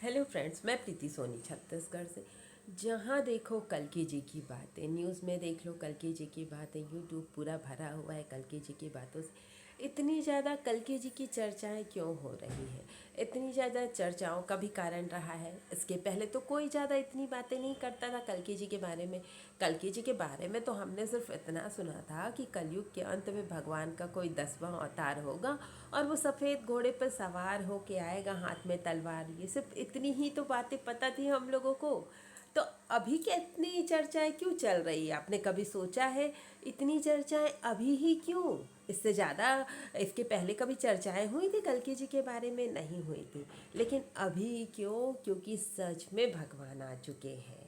Hello friends, मैं प्रीति सोनी छत्तीसगढ़ से। जहाँ देखो कल्कि जी की बातें, न्यूज़ में देख लो कल्कि जी की बातें, यूट्यूब पूरा भरा हुआ है कल्कि जी की बातों से। इतनी ज़्यादा कल्कि जी की चर्चाएं क्यों हो रही हैं? इतनी ज़्यादा चर्चाओं का भी कारण रहा है। इसके पहले तो कोई ज़्यादा इतनी बातें नहीं करता था कल्कि जी के बारे में। कल्कि जी के बारे में तो हमने सिर्फ इतना सुना था कि कलयुग के अंत में भगवान का कोई 10वां अवतार होगा और वो सफ़ेद घोड़े पर सवार होके आएगा, हाथ में तलवार। ये सिर्फ इतनी ही तो बातें पता थी हम लोगों को। तो अभी क्या इतनी चर्चाएं क्यों चल रही है? आपने कभी सोचा है इतनी चर्चाएं अभी ही क्यों? इससे ज़्यादा इसके पहले कभी चर्चाएं हुई थी कल्कि जी के बारे में? नहीं हुई थी। लेकिन अभी क्यों? क्योंकि सच में भगवान आ चुके हैं,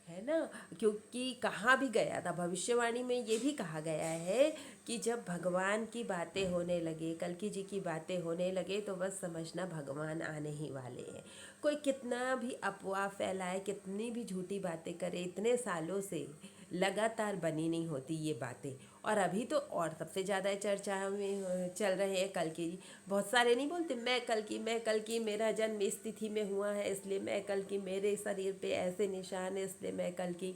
है ना। क्योंकि कहा भी गया था, भविष्यवाणी में ये भी कहा गया है कि जब भगवान की बातें होने लगे, कल्कि जी की बातें होने लगे, तो बस समझना भगवान आने ही वाले हैं। कोई कितना भी अफवाह फैलाए, कितनी भी झूठी बातें करे, इतने सालों से लगातार बनी नहीं होती ये बातें। और अभी तो और सबसे ज़्यादा चर्चा में चल रहे हैं कल्कि जी। बहुत सारे नहीं बोलते, मैं कल की, मेरा जन्म इस तिथि में हुआ है इसलिए मैं कल की, मेरे शरीर पे ऐसे निशान है इसलिए मैं कल की।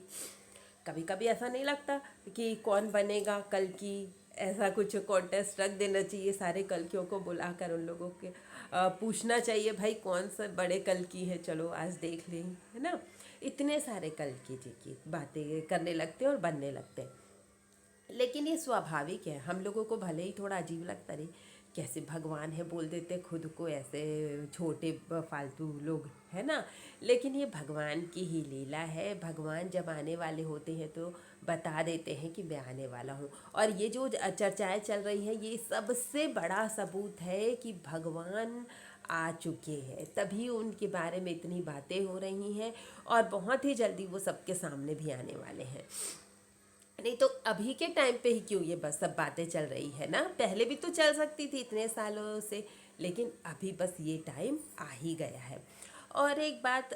कभी कभी ऐसा नहीं लगता कि कौन बनेगा कल की? ऐसा कुछ कॉन्टेस्ट रख देना चाहिए, सारे कल्कियों को बुलाकर उन लोगों के पूछना चाहिए, भाई कौन सा बड़े कल की है, चलो आज देख लें, है ना। इतने सारे कल्कि जी की बातें करने लगते हैं और बनने लगते हैं। लेकिन ये स्वाभाविक है, हम लोगों को भले ही थोड़ा अजीब लगता रहे, कैसे भगवान है बोल देते खुद को, ऐसे छोटे फालतू लोग, है ना। लेकिन ये भगवान की ही लीला है। भगवान जब आने वाले होते हैं तो बता देते हैं कि मैं आने वाला हूँ। और ये जो चर्चाएं चल रही हैं, ये सबसे बड़ा सबूत है कि भगवान आ चुके हैं, तभी उनके बारे में इतनी बातें हो रही हैं। और बहुत ही जल्दी वो सबके सामने भी आने वाले हैं। नहीं तो अभी के टाइम पे ही क्यों ये बस सब बातें चल रही है ना? पहले भी तो चल सकती थी इतने सालों से। लेकिन अभी बस ये टाइम आ ही गया है। और एक बात,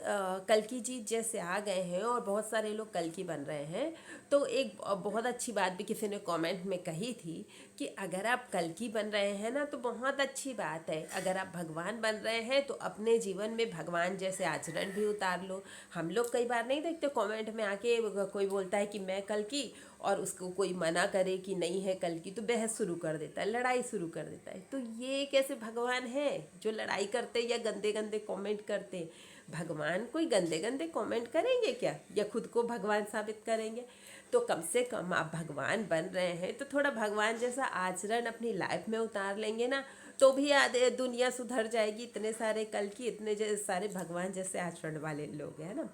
कल्कि जी जैसे आ गए हैं और बहुत सारे लोग कल्कि बन रहे हैं, तो एक बहुत अच्छी बात भी किसी ने कमेंट में कही थी कि अगर आप कल्कि बन रहे हैं ना तो बहुत अच्छी बात है। अगर आप भगवान बन रहे हैं तो अपने जीवन में भगवान जैसे आचरण भी उतार लो। हम लोग कई बार नहीं देखते कमेंट में आके कोई बोलता है कि मैं कल्कि, और उसको कोई मना करे कि नहीं है कल्कि तो बहस शुरू कर देता है, लड़ाई शुरू कर देता है। तो ये कैसे भगवान है जो लड़ाई करते या गंदे गंदे कमेंट करते? भगवान कोई गंदे गंदे कमेंट करेंगे क्या, या खुद को भगवान साबित करेंगे? तो कम से कम आप भगवान बन रहे हैं तो थोड़ा भगवान जैसा आचरण अपनी लाइफ में उतार लेंगे ना, तो भी आधे दुनिया सुधर जाएगी। इतने सारे कल्कि, इतने सारे भगवान जैसे आचरण वाले लोग हैं ना।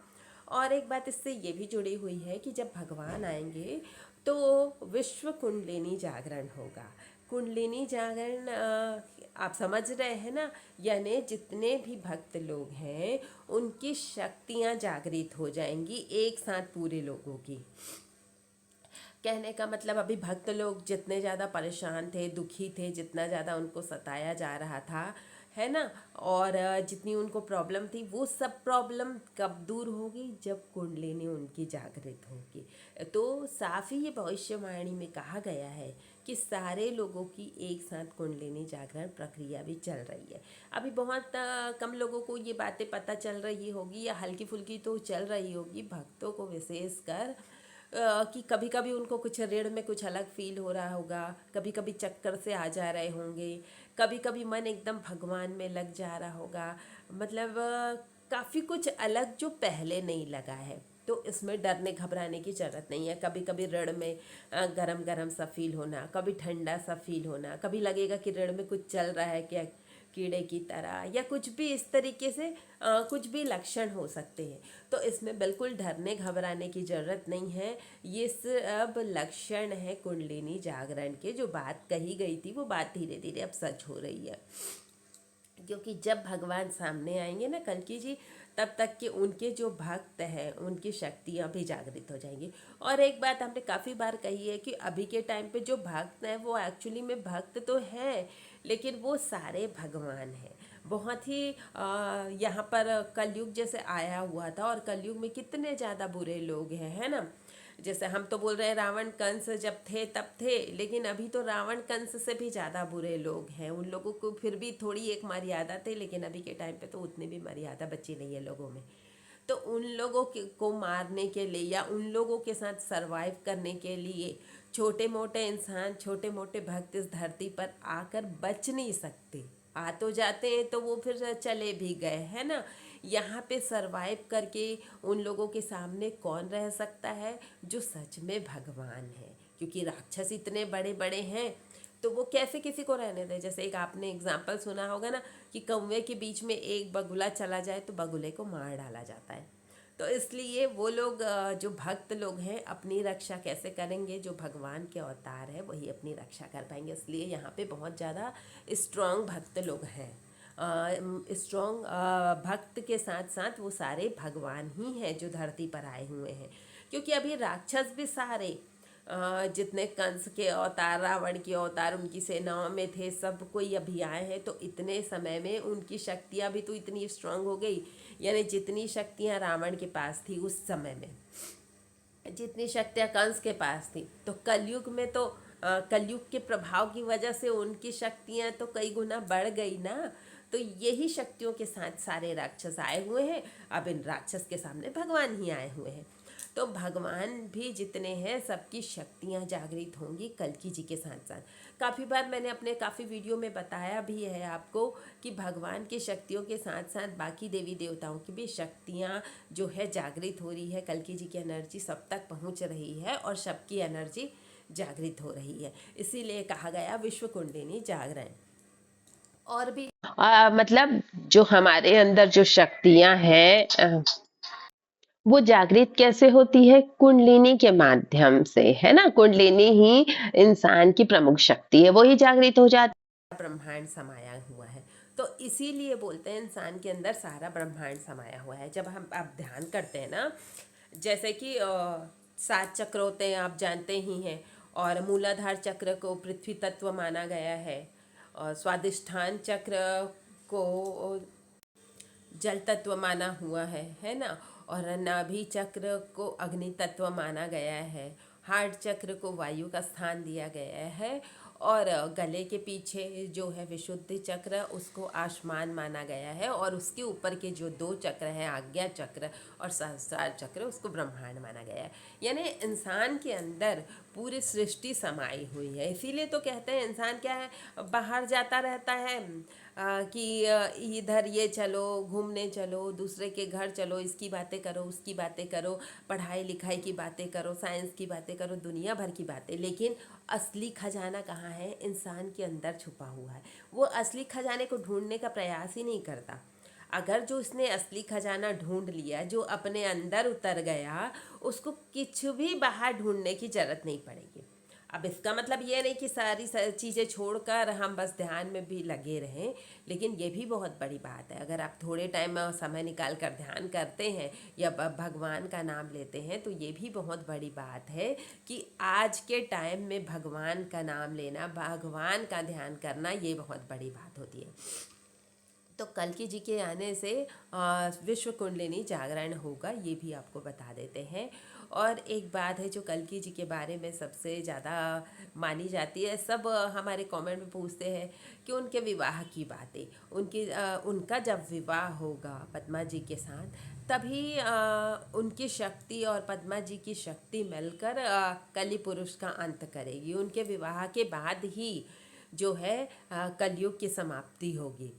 और एक बात इससे ये भी जुड़ी हुई है कि जब भगवान आएंगे तो विश्व कुंडलिनी जागरण होगा। कुंडलिनी जागरण आप समझ रहे हैं ना? यानी जितने भी भक्त लोग हैं उनकी शक्तियाँ जागृत हो जाएंगी एक साथ, पूरे लोगों की। कहने का मतलब, अभी भक्त लोग जितने ज़्यादा परेशान थे, दुखी थे, जितना ज़्यादा उनको सताया जा रहा था, है ना, और जितनी उनको प्रॉब्लम थी, वो सब प्रॉब्लम कब दूर होगी? जब कुंडलिनी उनकी जागृत होगी। तो साफ ही ये भविष्यवाणी में कहा गया है कि सारे लोगों की एक साथ कुंडलिनी जागरण प्रक्रिया भी चल रही है। अभी बहुत कम लोगों को ये बातें पता चल रही होगी, या हल्की फुल्की तो चल रही होगी, भक्तों को विशेषकर, कि कभी कभी उनको कुछ रीढ़ में कुछ अलग फील हो रहा होगा, कभी कभी चक्कर से आ जा रहे होंगे, कभी कभी मन एकदम भगवान में लग जा रहा होगा। मतलब काफ़ी कुछ अलग जो पहले नहीं लगा है। तो इसमें डरने घबराने की ज़रूरत नहीं है। कभी कभी रीढ़ में गरम गरम सा फील होना, कभी ठंडा सा फील होना, कभी लगेगा कि रीढ़ में कुछ चल रहा है क्या, कीड़े की तरह, या कुछ भी इस तरीके से कुछ भी लक्षण हो सकते हैं। तो इसमें बिल्कुल डरने घबराने की ज़रूरत नहीं है। ये सब लक्षण है कुंडलिनी जागरण के। जो बात कही गई थी वो बात धीरे धीरे अब सच हो रही है। क्योंकि जब भगवान सामने आएंगे ना कल्कि जी, तब तक के उनके जो भक्त हैं उनकी शक्तियाँ भी जागृत हो जाएंगी। और एक बात हमने काफ़ी बार कही है कि अभी के टाइम पे जो भक्त हैं वो एक्चुअली में भक्त तो हैं, लेकिन वो सारे भगवान हैं। बहुत ही यहाँ पर कलयुग जैसे आया हुआ था, और कलयुग में कितने ज़्यादा बुरे लोग हैं, है ना। जैसे हम तो बोल रहे हैं रावण कंस जब थे तब थे, लेकिन अभी तो रावण कंस से भी ज़्यादा बुरे लोग हैं। उन लोगों को फिर भी थोड़ी एक मर्यादा थी, लेकिन अभी के टाइम पे तो उतनी भी मर्यादा बची नहीं है लोगों में। तो उन लोगों को मारने के लिए या उन लोगों के साथ सरवाइव करने के लिए छोटे मोटे इंसान, छोटे मोटे भक्त इस धरती पर आकर बच नहीं सकते। आ तो जाते हैं तो वो फिर चले भी गए, है ना। यहाँ पे सरवाइव करके उन लोगों के सामने कौन रह सकता है जो सच में भगवान है, क्योंकि राक्षस इतने बड़े बड़े हैं तो वो कैसे किसी को रहने दें। जैसे एक आपने एग्जाम्पल सुना होगा ना कि कौवे के बीच में एक बगुला चला जाए तो बगुले को मार डाला जाता है। तो इसलिए वो लोग जो भक्त लोग हैं अपनी रक्षा कैसे करेंगे, जो भगवान के अवतार है वही अपनी रक्षा कर पाएंगे। इसलिए यहाँ पे बहुत ज़्यादा स्ट्रांग भक्त लोग हैं। स्ट्रांग भक्त के साथ साथ वो सारे भगवान ही हैं जो धरती पर आए हुए हैं, क्योंकि अभी राक्षस भी सारे जितने कंस के अवतार, रावण के अवतार उनकी सेनाओं में थे, सब कोई अभी आए हैं। तो इतने समय में उनकी शक्तियाँ भी तो इतनी स्ट्रांग हो गई, यानी जितनी शक्तियाँ रावण के पास थी उस समय में, जितनी शक्तियाँ कंस के पास थी, तो कलयुग में तो कलयुग के प्रभाव की वजह से उनकी शक्तियाँ तो कई गुना बढ़ गई ना। तो यही शक्तियों के साथ सारे राक्षस आए हुए हैं। अब इन राक्षस के सामने भगवान ही आए हुए हैं। तो भगवान भी जितने हैं सबकी शक्तियाँ जागृत होंगी कल्कि जी के साथ साथ। काफ़ी बार मैंने अपने काफ़ी वीडियो में बताया भी है आपको कि भगवान की शक्तियों के साथ साथ बाकी देवी देवताओं की भी शक्तियाँ जो है जागृत हो रही है। कल्कि जी की एनर्जी सब तक पहुँच रही है और सबकी एनर्जी जागृत हो रही है। इसीलिए कहा गया विश्व कुंडलिनी जागरण। और भी मतलब जो हमारे अंदर जो शक्तियाँ हैं वो जागृत कैसे होती है? कुंडलिनी के माध्यम से, है ना। कुंडलिनी ही इंसान की प्रमुख शक्ति है, वो ही जागृत हो जाती है। ब्रह्मांड समाया हुआ है, तो इसीलिए बोलते हैं इंसान के अंदर सारा ब्रह्मांड समाया हुआ है। जब हम आप ध्यान करते हैं ना, जैसे कि 7 चक्र होते हैं आप जानते ही हैं, और मूलाधार चक्र को पृथ्वी तत्व माना गया है, और स्वादिष्ठान चक्र को जल तत्व माना हुआ है ना। और नाभि चक्र को अग्नि तत्व माना गया है। हार्ट चक्र को वायु का स्थान दिया गया है। और गले के पीछे जो है विशुद्धि चक्र उसको आसमान माना गया है। और उसके ऊपर के जो 2 चक्र हैं आज्ञा चक्र और सहस्रार चक्र उसको ब्रह्मांड माना गया है। यानी इंसान के अंदर पूरी सृष्टि समाई हुई है। इसीलिए तो कहते हैं इंसान क्या है, बाहर जाता रहता है कि इधर ये चलो, घूमने चलो, दूसरे के घर चलो, इसकी बातें करो, उसकी बातें करो, पढ़ाई लिखाई की बातें करो, साइंस की बातें करो, दुनिया भर की बातें। लेकिन असली खजाना कहाँ है? इंसान के अंदर छुपा हुआ है। वो असली खजाने को ढूंढने का प्रयास ही नहीं करता। अगर जो उसने असली खजाना ढूंढ लिया, जो अपने अंदर उतर गया, उसको कुछ भी बाहर ढूंढने की जरूरत नहीं पड़ेगी। अब इसका मतलब ये नहीं कि सारी चीज़ें छोड़कर हम बस ध्यान में भी लगे रहें, लेकिन ये भी बहुत बड़ी बात है। अगर आप थोड़े टाइम समय निकाल कर ध्यान करते हैं या भगवान का नाम लेते हैं तो ये भी बहुत बड़ी बात है कि आज के टाइम में भगवान का नाम लेना, भगवान का ध्यान करना, ये बहुत बड़ी बात होती है। तो कल्कि जी के आने से विश्व कुंडलिनी जागरण होगा, ये भी आपको बता देते हैं। और एक बात है जो कल्कि जी के बारे में सबसे ज़्यादा मानी जाती है, सब हमारे कमेंट में पूछते हैं कि उनके विवाह की बातें, उनका जब विवाह होगा पद्मा जी के साथ, तभी उनकी शक्ति और पद्मा जी की शक्ति मिलकर कलि पुरुष का अंत करेगी। उनके विवाह के बाद ही जो है कलयुग की समाप्ति होगी।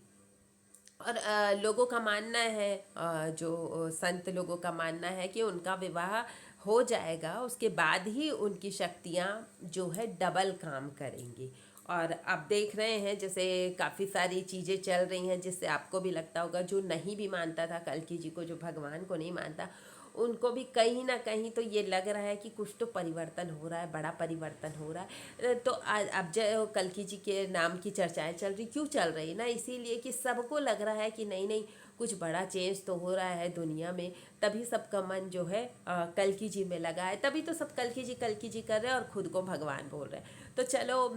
और लोगों का मानना है, जो संत लोगों का मानना है कि उनका विवाह हो जाएगा, उसके बाद ही उनकी शक्तियाँ जो है डबल काम करेंगी। और अब देख रहे हैं जैसे काफ़ी सारी चीज़ें चल रही हैं जिससे आपको भी लगता होगा, जो नहीं भी मानता था कल्कि जी को, जो भगवान को नहीं मानता, उनको भी कहीं ना कहीं तो ये लग रहा है कि कुछ तो परिवर्तन हो रहा है, बड़ा परिवर्तन हो रहा है। तो अब जो कल्कि जी के नाम की चर्चाएं चल रही, क्यों चल रही ना, इसीलिए कि सबको लग रहा है कि नहीं नहीं कुछ बड़ा चेंज तो हो रहा है दुनिया में। तभी सबका मन जो है कल्कि जी में लगा है, तभी तो सब कल्कि जी कर रहे हैं और खुद को भगवान बोल रहे हैं। तो चलो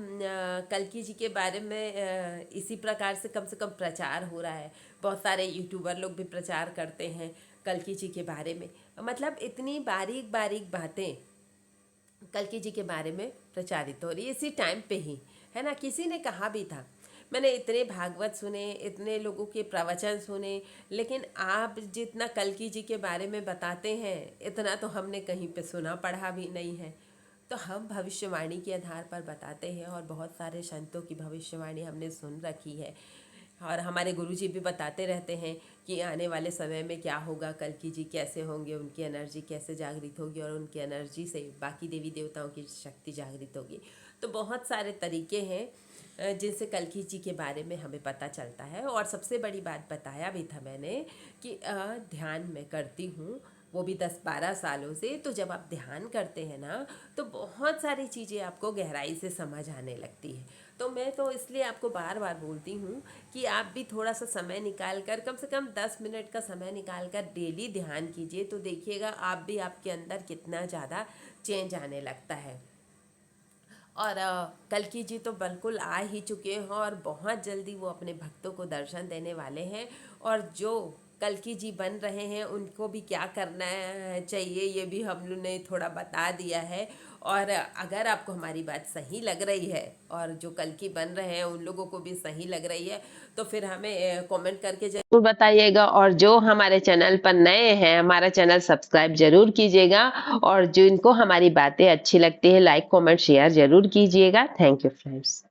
कल्कि जी के बारे में इसी प्रकार से कम प्रचार हो रहा है। बहुत सारे यूट्यूबर लोग भी प्रचार करते हैं कल्कि जी के बारे में। मतलब इतनी बारीक बारीक बातें कल्कि जी के बारे में प्रचारित हो रही है इसी टाइम पे ही, है ना। किसी ने कहा भी था, मैंने इतने भागवत सुने, इतने लोगों के प्रवचन सुने, लेकिन आप जितना कल्कि जी के बारे में बताते हैं इतना तो हमने कहीं पे सुना पढ़ा भी नहीं है। तो हम भविष्यवाणी के आधार पर बताते हैं, और बहुत सारे संतों की भविष्यवाणी हमने सुन रखी है, और हमारे गुरुजी भी बताते रहते हैं कि आने वाले समय में क्या होगा, कल्कि जी कैसे होंगे, उनकी एनर्जी कैसे जागृत होगी, और उनकी एनर्जी से बाकी देवी देवताओं की शक्ति जागृत होगी। तो बहुत सारे तरीके हैं जिनसे कल्कि जी के बारे में हमें पता चलता है। और सबसे बड़ी बात बताया भी था मैंने कि ध्यान मैं करती हूँ, वो भी 10-12 सालों से। तो जब आप ध्यान करते हैं ना, तो बहुत सारी चीज़ें आपको गहराई से समझ आने लगती है। तो मैं तो इसलिए आपको बार बार बोलती हूँ कि आप भी थोड़ा सा समय निकाल कर, कम से कम 10 मिनट का समय निकाल कर डेली ध्यान कीजिए, तो देखिएगा आप भी, आपके अंदर कितना ज़्यादा चेंज आने लगता है। और कल्कि जी तो बिल्कुल आ ही चुके हैं, और बहुत जल्दी वो अपने भक्तों को दर्शन देने वाले हैं। और जो कल्कि जी बन रहे हैं उनको भी क्या करना चाहिए, ये भी हम लोग ने थोड़ा बता दिया है। और अगर आपको हमारी बात सही लग रही है, और जो कल्कि बन रहे हैं उन लोगों को भी सही लग रही है, तो फिर हमें कमेंट करके जरूर बताइएगा। और जो हमारे चैनल पर नए हैं, हमारा चैनल सब्सक्राइब जरूर कीजिएगा, और जिनको हमारी बातें अच्छी लगती है लाइक कमेंट शेयर जरूर कीजिएगा। Thank you friends.